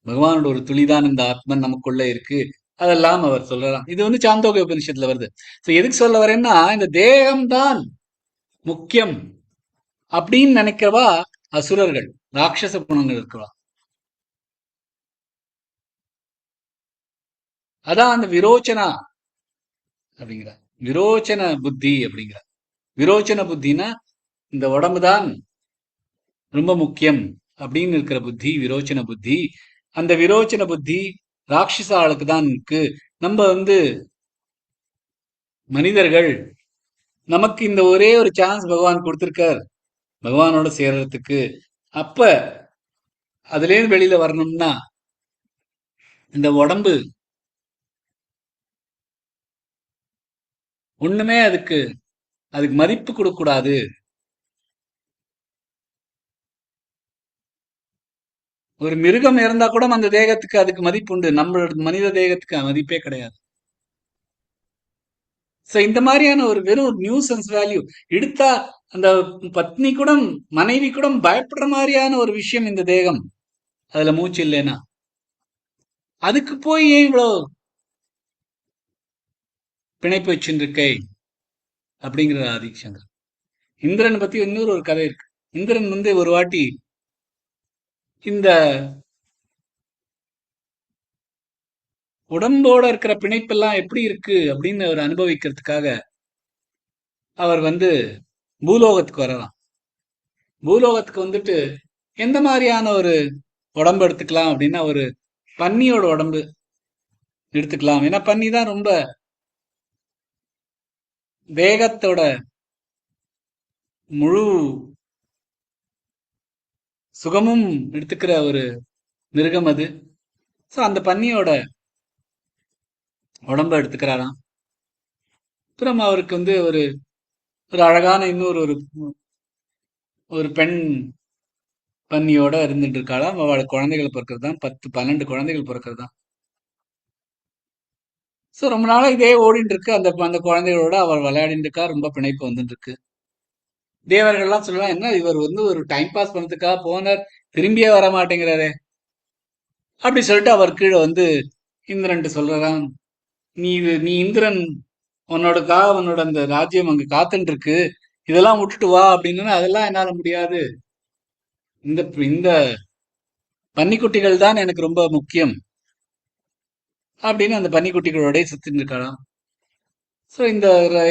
பகவானோட ஒரு துளிதான் இந்த ஆத்மன் நமக்குள்ள இருக்கு, அதெல்லாம் அவர் சொல்றாராம். இது வந்து சாந்தோக்கிய உபனிஷத்துல வருது. சோ எதுக்கு சொல்ல வரேன்னா, இந்த தேகம்தான் முக்கியம் அப்படின்னு நினைக்கிறவா அசுரர்கள், ராட்சச குணங்கள் இருக்கிறவா. அதான் அந்த விரோச்சனா அப்படிங்கிற, விரோச்சன புத்தி அப்படிங்கிற. விரோச்சன புத்தினா இந்த உடம்புதான் ரொம்ப முக்கியம் அப்படின்னு இருக்கிற புத்தி விரோச்சன புத்தி. அந்த விரோச்சன புத்தி ராட்சச ஆளுக்கு தான் இருக்கு. நம்ம மனிதர்கள், நமக்கு இந்த ஒரே ஒரு சான்ஸ் பகவான் கொடுத்திருக்கார் பகவானோட சேர்றதுக்கு. அப்ப அதுலேருந்து வெளியில வரணும்னா இந்த உடம்பு ஒண்ணுமே அதுக்கு மதிப்பு கொடுக்க கூடாது. ஒரு மிருகம் இறந்தா கூட அந்த தேகத்துக்கு அதுக்கு மதிப்பு உண்டு. நம்மளோட மனித தேகத்துக்கு மதிப்பே கிடையாது. சோ இந்த மாதிரியான ஒரு வெறும் நியூசன்ஸ் வேல்யூ எடுத்தா அந்த பத்னி கூட மனைவி கூட பயப்படுற மாதிரியான ஒரு விஷயம் இந்த தேகம். அதுல மூச்சு இல்லைன்னா அதுக்கு போய் ஏன் இவ்வளவு பிணைப்பு வச்சுட்டு இருக்கை அப்படிங்கிற ஆதிசங்கர். இந்திரன் பத்தி இன்னொரு ஒரு கதை இருக்கு. இந்திரன் ஒரு வாட்டி இந்த உடம்போட இருக்கிற பிணைப்பெல்லாம் எப்படி இருக்கு அப்படின்னு அவர் அனுபவிக்கிறதுக்காக அவர் பூலோகத்துக்கு வரலாம். பூலோகத்துக்கு எந்த மாதிரியான ஒரு உடம்பு எடுத்துக்கலாம் அப்படின்னா ஒரு பன்னியோட உடம்பு எடுத்துக்கலாம். ஏன்னா பன்னி தான் ரொம்ப தேகத்தோட முழு சுகமும் எடுத்துக்கிற ஒரு மிருகம் அது. சோ அந்த பன்னியோட உடம்ப எடுத்துக்கிறாராம். அப்புறம் அவருக்கு ஒரு ஒரு அழகான இன்னொரு ஒரு ஒரு பெண் பன்னியோட இருந்துட்டு இருக்காளாம். அவளுக்கு குழந்தைகள் பிறக்கிறது தான் 10-12 குழந்தைகள் பிறக்கிறது தான். சோ ரொம்ப நாளா இதே ஓடிட்டு இருக்கு. அந்த அந்த குழந்தைகளோட அவர் விளையாடிட்டு இருக்கா. ரொம்ப பிணைப்பு வந்துட்டு இருக்கு. தேவர்கள்லாம் சொல்லலாம், என்ன இவர் ஒரு டைம் பாஸ் பண்ணதுக்காக போனார், திரும்பியே வர மாட்டேங்கிறாரு அப்படி சொல்லிட்டு அவர் கீழே இந்திரன்ட்டு சொல்றாராம், நீ இந்திரன், உன்னோட அந்த ராஜ்யம் அங்க காத்துட்டு இருக்கு, இதெல்லாம் விட்டுட்டு வா அப்படின்னு. அதெல்லாம் என்னால முடியாது, இந்த இந்த பன்னிக்குட்டிகள் தான் எனக்கு ரொம்ப முக்கியம் அப்படின்னு அந்த பன்னிக்குட்டிகளோட சுத்திட்டு இருக்கலாம். சோ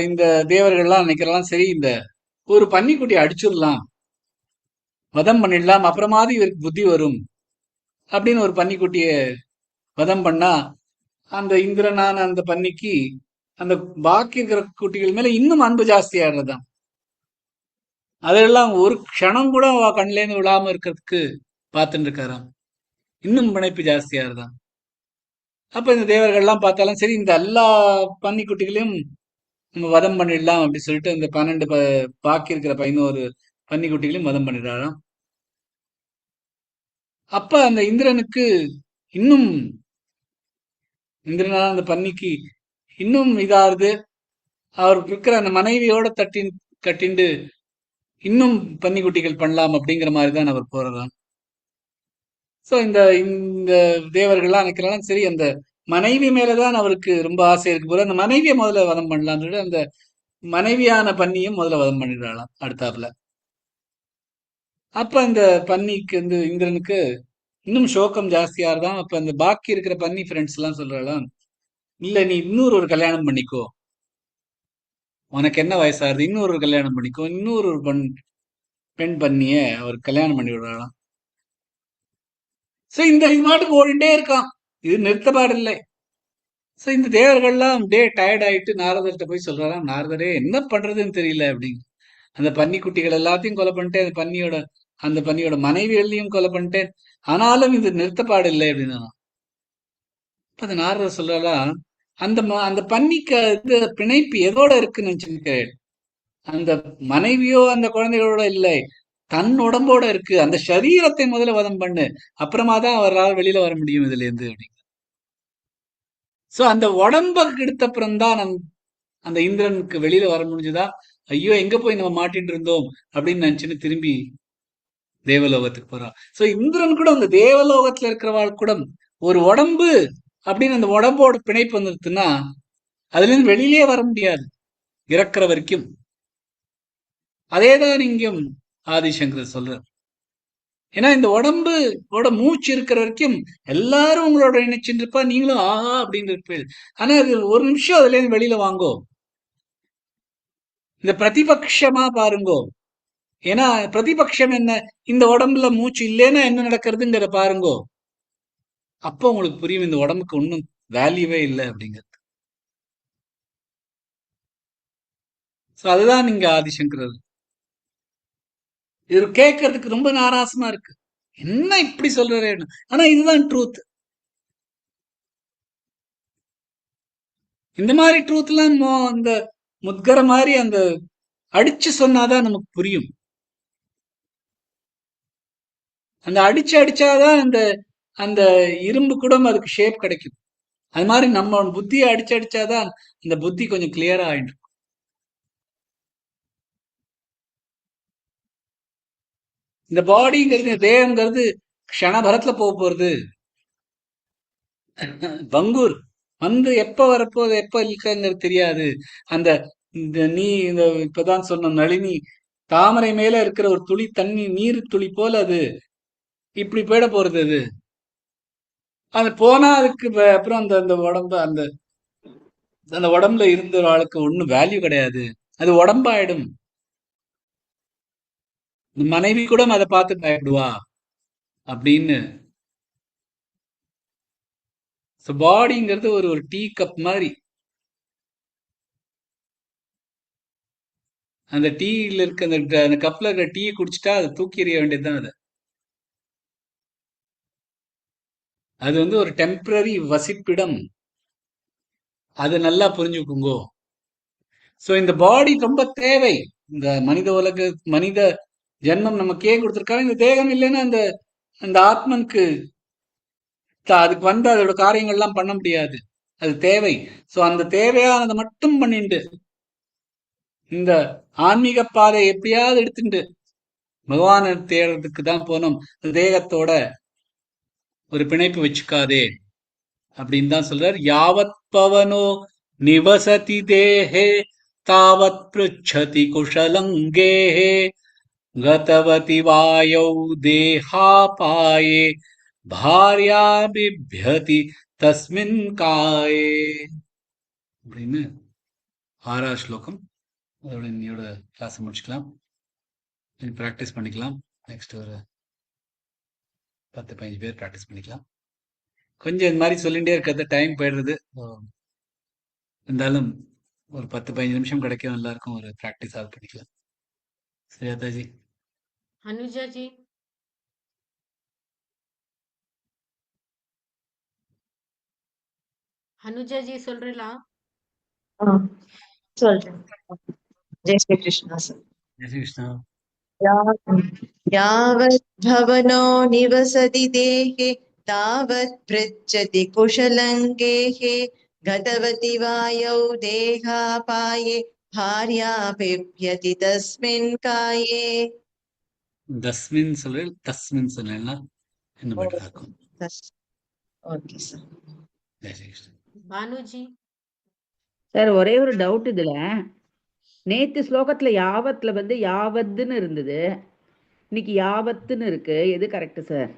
இந்த தேவர்கள்லாம் நினைக்கிறலாம், சரி இந்த ஒரு பன்னிக்குட்டி அடிச்சிடலாம், வதம் பண்ணிடலாம், அப்புறமாவது இவருக்கு புத்தி வரும் அப்படின்னு ஒரு பன்னிக்குட்டிய வதம் பண்ணா அந்த இந்திரனான அந்த பன்னிக்கு அந்த பாக்கி இருக்கிற குட்டிகள் மேல இன்னும் அன்பு ஜாஸ்தி ஆடுறதாம். அதெல்லாம் ஒரு க்ஷணம் கூட கண்ணுல இருந்து விழாம இருக்கிறதுக்கு பார்த்துட்டு இருக்காராம். இன்னும் பிணைப்பு ஜாஸ்தியாருதான். அப்ப இந்த தேவர்கள்லாம் பார்த்தாலும் சரி, இந்த எல்லா பன்னிக்குட்டிகளையும் நம்ம வதம் பண்ணிடலாம் அப்படி சொல்லிட்டு இந்த 12 பாக்கி இருக்கிற 11 பன்னிக்குட்டிகளையும் வதம் பண்ணிடுறாராம். அப்ப அந்த இந்திரனுக்கு இன்னும் இந்திரனான அந்த பன்னிக்கு இன்னும் இதாகுது. அவர் இருக்கிற அந்த மனைவியோட கட்டிண்டு இன்னும் பன்னிக்குட்டிகள் பண்ணலாம் அப்படிங்கிற மாதிரிதான் அவர் போறாராம். சோ இந்த இந்த தேவர்கள்லாம் நினைக்கிறாங்க, சரி அந்த மனைவி மேலதான் அவருக்கு ரொம்ப ஆசை இருக்கு போல, அந்த மனைவியை முதல்ல வதம் பண்ணலாம்னு சொல்லி அந்த மனைவியான பன்னியும் முதல்ல வதம் பண்ணிடுறாளாம் அடுத்தாப்புல. அப்ப அந்த பன்னிக்கு இந்திரனுக்கு இன்னும் சோகம் ஜாஸ்தியாருதான். அப்ப அந்த பாக்கி இருக்கிற பன்னி ஃப்ரெண்ட்ஸ் எல்லாம் சொல்றாளாம், இல்ல நீ இன்னொரு ஒரு கல்யாணம் பண்ணிக்கோ, உனக்கு என்ன வயசாகுது, இன்னொரு ஒரு கல்யாணம் பண்ணிக்கோ. இன்னொரு ஒரு பெண் பன்னிய அவர் கல்யாணம் பண்ணி விடுறாளாம். சோ இந்த இது மாட்டுக்கு ஓடிண்டே இருக்கான், இது நிறுத்தப்பாடு இல்லை. சோ இந்த தேவர்கள்லாம் டயர்ட் ஆயிட்டு நாரதர்கிட்ட போய் சொல்றாராம், நாரதரே என்ன பண்றதுன்னு தெரியல அப்படின்னு. அந்த பன்னிக்குட்டிகள் எல்லாத்தையும் கொலை பண்ணிட்டேன், அந்த பன்னியோட மனைவிகளையும் கொலை பண்ணிட்டேன், ஆனாலும் இது நிறுத்தப்பாடு இல்லை அப்படின்னா. அந்த நாரதர் சொல்றாரா, அந்த பன்னிக்கு பிணைப்பு எதோட இருக்குன்னு நினைச்சிருக்கேன், அந்த மனைவியோ அந்த குழந்தைகளோட இல்லை, தன் உடம்போட இருக்கு. அந்த சரீரத்தை முதல்ல வதம் பண்ணு, அப்புறமா தான் அவரால் வெளியில வர முடியும் இதுல இருந்து அப்படி. சோ அந்த உடம்ப எடுத்தப்புறம் தான் அந்த இந்திரனுக்கு வெளியில வர முடிஞ்சுதா. ஐயோ எங்க போய் நம்ம மாட்டிட்டு இருந்தோம் அப்படின்னு நினைச்சுன்னு திரும்பி தேவலோகத்துக்கு போறான். சோ இந்திரன் கூட அந்த தேவலோகத்துல இருக்கிறவாள் கூட ஒரு உடம்பு அப்படின்னு அந்த உடம்போட பிணைப்பு வந்துருச்சுன்னா அதுல இருந்து வெளியிலே வர முடியாது இறக்குற வரைக்கும். அதேதான் இங்கும் ஆதிசங்கர் சொல்றார். ஏன்னா இந்த உடம்போட மூச்சு இருக்கிற வரைக்கும் எல்லாரும் உங்களோட நினைச்சுட்டு இருப்பா, நீங்களும் ஆஹா அப்படின்னு இருப்பீர்கள். ஆனா அது ஒரு நிமிஷம் அதுல இருந்து வெளியில வாங்கோ, இந்த பிரதிபக்ஷமா பாருங்கோ. ஏன்னா பிரதிபக்ஷம் என்ன, இந்த உடம்புல மூச்சு இல்லைன்னா என்ன நடக்கிறதுங்கிற பாருங்கோ. அப்போ உங்களுக்கு புரியும் இந்த உடம்புக்கு ஒன்றும் வேல்யூவே இல்லை அப்படிங்கிறது. ஸோ அதுதான் நீங்க ஆதிசங்கரர். இது கேட்கறதுக்கு ரொம்ப நாராசமா இருக்கு. என்ன இப்படி சொல்றேன்னு. ஆனா இதுதான் ட்ரூத். இந்த மாதிரி ட்ரூத்லாம் இந்த முத்கர மாதிரி அந்த அடிச்சு சொன்னாதான் நமக்கு புரியும். அந்த அடிச்சாதான் அந்த அந்த இரும்பு கூட அதுக்கு ஷேப் கிடைக்கும். அது மாதிரி நம்ம புத்தியை அடிச்சாதான் அந்த புத்தி கொஞ்சம் கிளியரா ஆயிடும். இந்த பாடிங்கிறது தேகங்கிறது க்ஷணபரத்துல போக போறது. பங்கூர் வந்து எப்ப வரப்போகுது எப்ப இருக்குங்கிறது தெரியாது. அந்த இந்த இப்பதான் சொன்ன நளினி தாமரை மேல இருக்கிற ஒரு துளி தண்ணி நீர் துளி போல அது இப்படி போயிட போறது. அது போனா அதுக்கு அப்புறம் அந்த அந்த உடம்பு அந்த அந்த உடம்புல இருந்த ஆளுக்கு ஒன்னும் வேல்யூ கிடையாது. அது உடம்பாயிடும். மனைவி கூட அதை பார்த்து பயப்படுவா அப்படின்னு. பாடிங்கிறது ஒரு ஒரு டீ கப் மாதிரி. அந்த டீல இருக்க அந்த கப்ல இருக்கிற டீ குடிச்சிட்டா அதை தூக்கி எறிய வேண்டியதுதான். அது வந்து ஒரு டெம்பரரி வசிப்பிடம். அது நல்லா புரிஞ்சுக்குங்கோ. சோ இந்த பாடி ரொம்ப தேவை. இந்த மனித ஜென்மம் நமக்கே கொடுத்திருக்காங்க. இந்த தேகம் இல்லைன்னா அந்த அந்த ஆத்மனுக்கு அதுக்கு வந்து அதோட காரியங்கள்லாம் பண்ண முடியாது. அது தேவை. சோ அந்த தேவையானதை மட்டும் பண்ணிட்டு இந்த ஆன்மீக பாதை எப்படியாவது எடுத்துட்டு பகவானை தேடுறதுக்கு தான் போனோம். தேகத்தோட ஒரு பிணைப்பு வச்சுக்காதே அப்படின்னு தான் சொல்றார். யாவத் பவனோ நிவசதி தேஹே தாவத் பிருச்சதி குஷலங்கேஹே கதவதி வாயௌ தேஹாபாயே பாரியா பிப்யதி தஸ்மின் காயே அப்படின்னு 6வது ஸ்லோகம். அதோட இன்னையோட கிளாஸ் முடிச்சுக்கலாம். ப்ராக்டிஸ் பண்ணிக்கலாம். நெக்ஸ்ட் ஒரு 10-15 பேர் ப்ராக்டிஸ் பண்ணிக்கலாம். கொஞ்சம் இந்த மாதிரி சொல்லிகிட்டே இருக்கிறது டைம் போயிடுறது. இருந்தாலும் ஒரு 10-15 நிமிஷம் கிடைக்கும். எல்லாருக்கும் ஒரு ப்ராக்டிஸ் ஆகுது பண்ணிக்கலாம். சரி தாஜி. अनुजा जी अनुजा जी சொல்றீங்களா? சொல்றேன். ஜெய் ஸ்ரீ கிருஷ்ணா சார். ஜெய் ஸ்ரீ கிருஷ்ணா. यावत् भवनो निवसति देहे तावत् पृच्छति कुशलङ्गेः गतवति वायौ देहापाये भार्या बिभ्यति तस्मिन् काये. தஸ்மின் சொல்றேன், தஸ்மின் சொல்றேன்னா என்ன பெட்டரா இருக்கும். Okay sir. Jai Shri Krishna. Bhanu ji sir ஒரே ஒரு டவுட் இதுல. நேத்து ஸ்லோகத்துல யாவத்துல வந்து யாவத்துன்னு இருந்தது, இன்னைக்கு யாவத்துன்னு இருக்கு. எது கரெக்ட் சார்?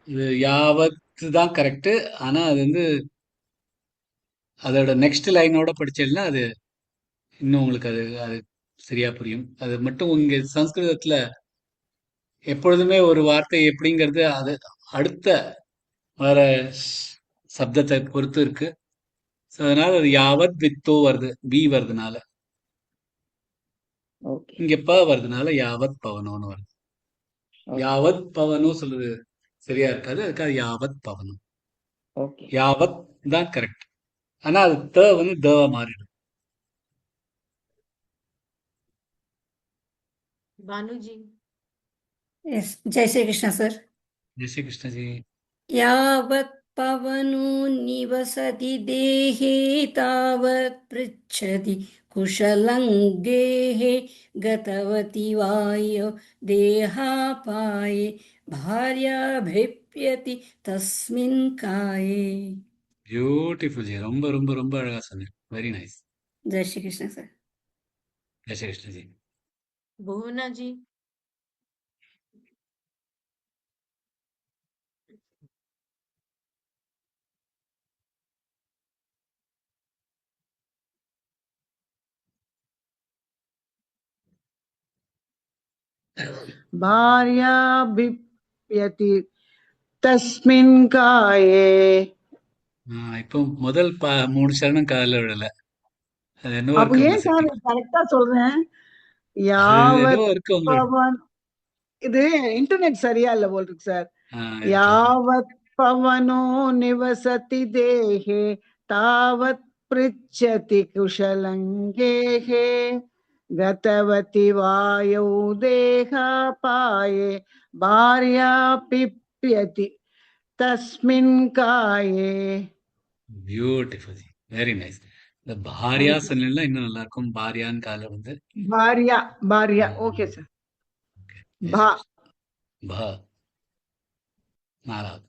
இது யாவத்து தான் கரெக்ட். ஆனா அது வந்து அதோட நெக்ஸ்ட் லைனோட படிச்சேன்னா அது இன்னும் உங்களுக்கு அது அது சரியா புரியும். அது மட்டும் இங்க சம்ஸ்கிருதத்துல எப்பொழுதுமே ஒரு வார்த்தை எப்படிங்கிறது அது அடுத்த வர சப்தத்தை பொறுத்து இருக்கு. ஸோ அதனால அது யாவத் வித்தோ வருது, பி வருதுனால. ஓகே இங்க ப வருதுனால யாவத் பவனோன்னு வருது. யாவத் பவனோ சொல்றது சரியா இருக்காது. அதுக்காக யாவத் பவனம். ஓகே யாவத் தான் கரெக்ட். ஆனா அது த வந்து த மாறிடும். भानु जी Yes, Jai Shri Krishna, sir. Jai Shri கிருஷ்ணஜி. यावत् पवनो निवसति देहे तावत् पृच्छति कुशलं गेहे गतवति वायो देहापाये भार्याभिप्यति तस्मिन् काये. பியூட்டிஃபுல் ஜி. ரொம்ப ரொம்ப ரொம்ப அழகா சொன்னீங்க. Very nice. Jai Shri Krishna, sir. Jai Shri Krishnaji. Bhuvana ji भार्या बिप्यति तस्मिन् काये இப்போ முதல் 3 சரணம் காதுல விழல. அது என்னவோ அப்ப இருக்கு உங்க ஏன் சார் செட்டிங். கரெக்டா சொல்றேன்? அது யாவத் என்னவோ இருக்கு உங்க பவன் இது இன்டர்நெட் சரியா இல்ல போல் இருக்கு சார். இருக்கலாம். யாவத் பவனோ நிவசதி தேஹே தாவத் पृच्छति कुशलङ्गेः गतवति वायौ देहापाये भार्या पिप्यति तस्मिन् काये. பியூட்டிஃபுல். Very nice. இந்த பாரியா சொன்னீங்கன்னா இன்னும் நல்லா இருக்கும். பாரியான்னு கால வந்து भार्या भार्या ओके सर. भा ப 4வது.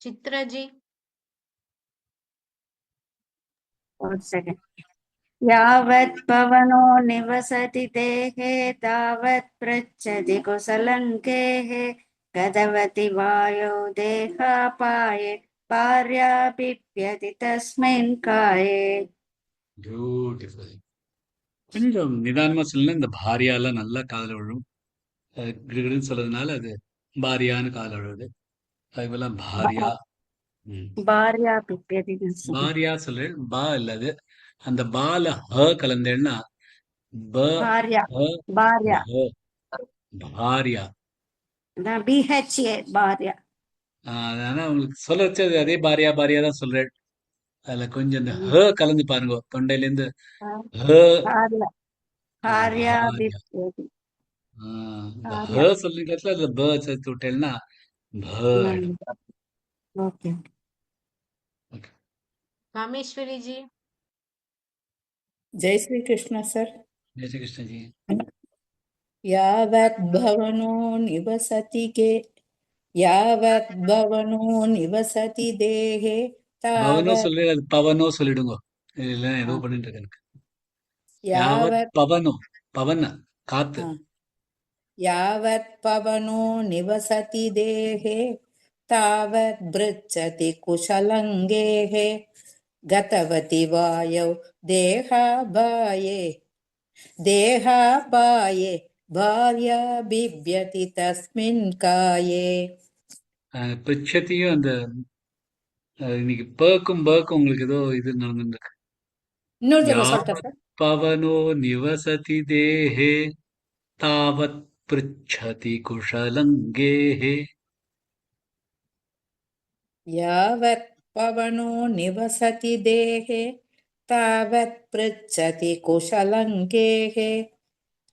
Chitra ji One second. यावत् पवनो निवसति देहे तावत् पृच्छति कुशलङ्केः गतवति वायौ देहापाये भार्या पिप्यति तस्मिन् काये. பியூட்டிஃபுல். கொஞ்சம் நிதானமா சொல்லணும். இந்த பாரியாலாம் நல்லா காதுல விழும். கிடுகிடுன்னு சொல்றதுனால அது பாரியான்னு காதுல விழுது. அது போல பாரியா. भार्या पिप्यति तस्मिन्. பாரியா சொல்றேன். பா இல்ல அது. அந்த பால ஹ கலந்தேன்னா ப भार्या ஹ भार्या ப பாரியா. BHA भार्या. ஆனா உங்களுக்கு சொல்ல வச்சு அது அதே பாரியா பாரியா தான் சொல்றேன். அதுல கொஞ்சம் இந்த ஹ கலந்து பாருங்க. தொண்டையில இருந்து ஹ भार्या भार्या பாரியா. पिप्यति இந்த भार्या. ஹ சொல்றீங்க அதுல ப சேர்த்து விட்டேன்னா ப ஆயிடும். ओके. ஓகே. कामेश्वरी जी जय श्री कृष्ण सर. जय श्री कृष्ण जी. यावत् भवनो निवसति के यावत् भवनो निवसति देहे பவனோ तावत् சொல்லி அது பவனோ சொல்லிடுங்க. இல்ல ஏதோ பண்ணிட்டு இருக்கேன். யாவத் यावत् பவனோ பவன் காத்து. यावत् पवनो निवसति देहे तावत् पृच्छति कुशलङ्गेः गतवति वायौ देहापाये भार्या बिभ्यति तस्मिन् काये. பிச்சத்தையும் அந்த இன்னைக்கு பேக்கும் பேக்கும் உங்களுக்கு ஏதோ இது நடந்துருக்கு. இன்னொரு தடவை யாவத் சொல்லிட்டேன் சார். பவனோ நிவசதி தேஹே தாவத் பிருச்சதி குஷலங்கேஹே. यावत् पवनो निवसति देहे तावत् पृच्छति कुशलङ्केः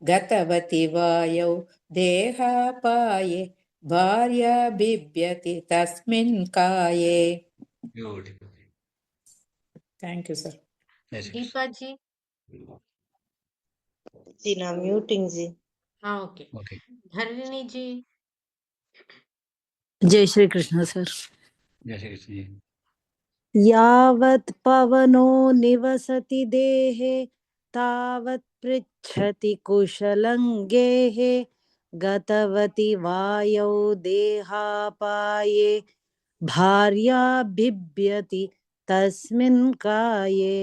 गतवति वायौ देहापाये भार्या बिभ्यति तस्मिन् काये. Beautiful. Thank you, sir. Yes, yes. Deepa जी जी ना म्यूटिंग जी. हाँ ओके Okay. धरणी जी जय श्री कृष्ण सर. जय श्री कृष्ण जी. यावत् पवनो निवसति देहे तावत् पृच्छति कुशलङ्गेः गतवति वायौ देहापाये भार्या बिभ्यति तस्मिन् काये.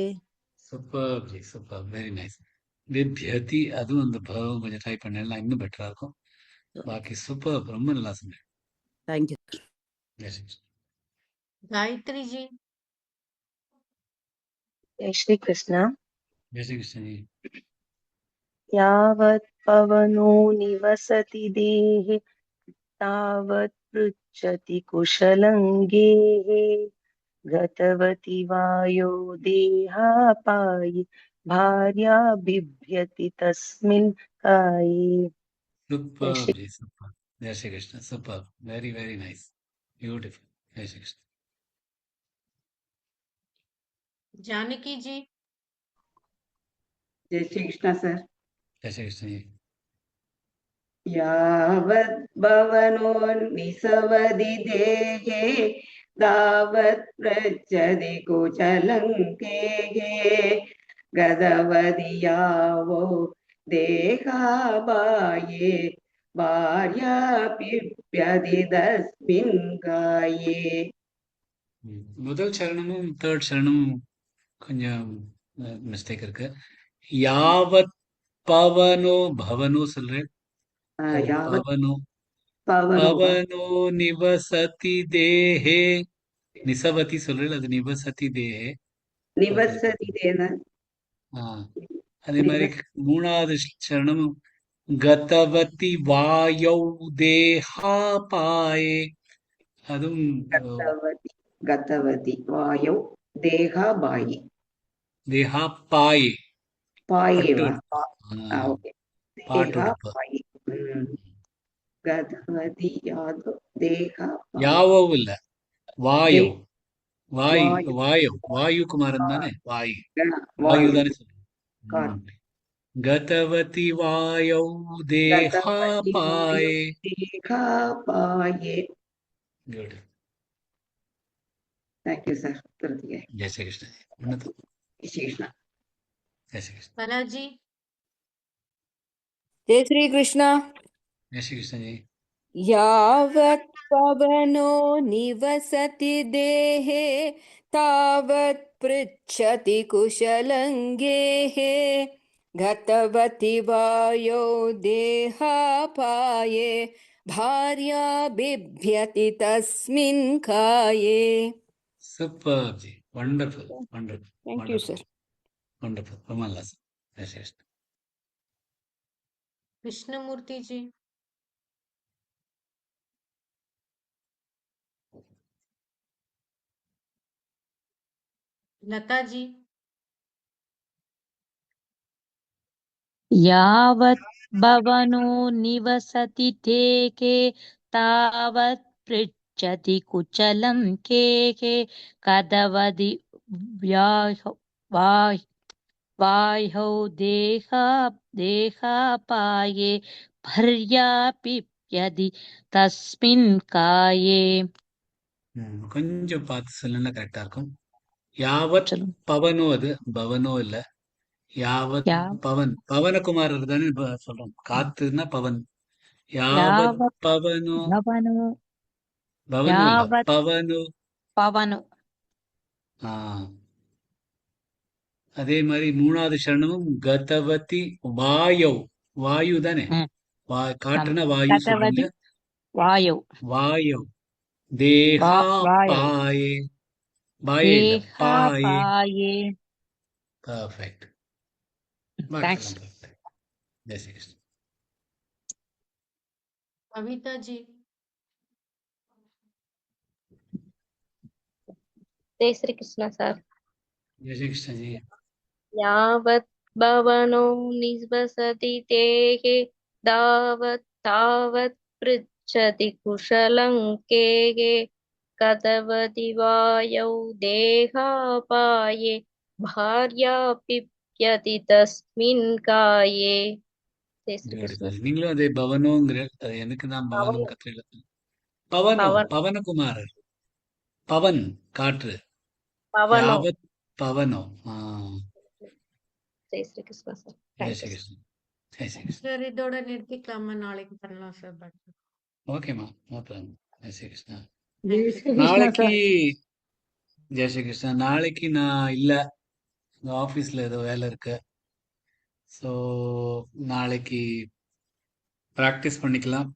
Superb जी, superb. Very nice. விபியதி அதுவும் அந்த பாவம் கொஞ்சம் ட்ரை பண்ணேன்னா இன்னும் பெட்டரா இருக்கும். பாக்கி சூப்பர். ரொம்ப நல்லா சொன்னேன். Thank you. Yes, yes. Gayatri ji Jai Shri Krishna. जय श्री कृष्ण जी. यावत् पवनो निवसति देहे तावत् पृच्छति कुशलङ्गेः गतवति वायो देहापाये भार्या बिभ्यति तस्मिन् काये. Superb जी, superb. जय Shri Krishna. Superb. Very, very nice. Beautiful. जय श्री कृष्ण. जानकी जी जय श्री कृष्ण सर. जय श्री कृष्ण जी. यावत् भवनो निसवदि देहे तावत् पृच्छति कुशलङ्केः गतवति यावो देहापाये भार्या पिप्यति तस्मिन् काये. முதல் சரணமும் தேர்ட் சரணமும் கொஞ்சம் மிஸ்டேக் இருக்கு. யாவத் பவனோ பவனோ சொல்றேன். அது यावत् பவனோ பவனோவா பவனோ நிவசதி தேஹே. நிசவதி சொல்றேன், அது நிவசதி தேஹே. நிவசதி தேன ஆ, அதே மாதிரி நிவஸ் மூணாவது சரணம் கதவதி வாயௌ தேஹாபாயே. அதுவும் கதவதி கதவதி வாயௌ தேகாபாயி தேஹாபாயே. பட்டு பாயேவா ஆ, ஓகே பாட்டு உடுப்பு. தேகாபாயி கதவதி யாதோ தேகாபாயி யாவோ இல்ல, வாயோ. வாய் வாயு வாயோ வாயு குமாரன் தானே, வாயு வாயு வாயு தானே சொல்றேன். கதவதி வாயௌ கதவதி வாயு தேஹாபாயே. தேகாபாயே குட். தேங்க்யூ சார் திருத்திய ஜெய் ஸ்ரீ கிருஷ்ண. உன்னதம். விசேஷனா ஜெய் ஸ்ரீ கிருஷ்ண. बालाजी जय श्री कृष्ण। जय श्री कृष्ण जी. यावत् पवनो निवसति देहे तावत् पृच्छति कुशलं गेहे गतवति वायो देहापाये भार्या बिभ्यति तस्मिन् काये। Superb ji. Wonderful. Wonderful. Thank you, sir. Wonderful. Ramala sir. जय श्री कृष्ण. कृष्णमूर्ति जी लता जी यावत् भवनो निवसति तेके तावत् पृच्छति कुशलं केके कदवदि वाह्यौ देहापाये भर्यापिप्यदि तस्मिन् काये. கொஞ்சம் பார்த்து சொல்லுன்னா கரெக்டா இருக்கும். யாவத் சொல்லுங்க. பவனோ, அது பவனோ இல்ல. யாவத் பவன், பவனகுமாரர் தானே சொல்றோம். காத்துன்னா பவன். யாவத் யாவத் பவனோ, பவனோ பவனோ இல்ல, யாவத் பவனோ. பவனோ ஆ, அதே மாதிரி மூணாவது சரணமும் கதவதி வாயௌ. வாயு தானே, காற்றுனா வாயு கதவதி சொல்றீங்க. வாயௌ வாயௌ வாயௌ தேஹாபாயே. பாயே இல்ல, பாயே. தேகாபாயே. Perfect. Thanks. Jai Sri Krishna. Kavita ji Jai Shri Krishna sir. जय श्री कृष्ण जी. यावत् भवनो निवसति तेहे तावत् पृच्छति कुशलं केहे कथवति वायौ देहापाये भार्या पिप्यति तस्मिन् काये। जय श्री कृष्ण। நீங்களும் அதே பவனோங்கிற, அது எனக்கு தான் பவனம் கத்திரில. பவனோ, பவனகுமாரர். பவன் காற்று. पवनो। யாவத் பவனோ. जय श्री कृष्ण सर। ஜெய் ஸ்ரீ கிருஷ்ண. ஜெய் ஸ்ரீ கிருஷ்ண. சார் இதோட நிறுத்திக்கலாமா? நாளைக்கு பண்ணலாம் சார். பட் ஓகேம்மா, நோ ப்ராப்ளம். ஜெய் ஸ்ரீ கிருஷ்ணா. ஜெய் ஸ்ரீ கிருஷ்ணா நாளைக்கு சார். ஜெய் ஸ்ரீ கிருஷ்ணா. நாளைக்கு நான் இல்ல, ஆபீஸ்ல ஏதோ வேலை இருக்கு. ஸோ நாளைக்கு ப்ராக்டிஸ் பண்ணிக்கலாம்.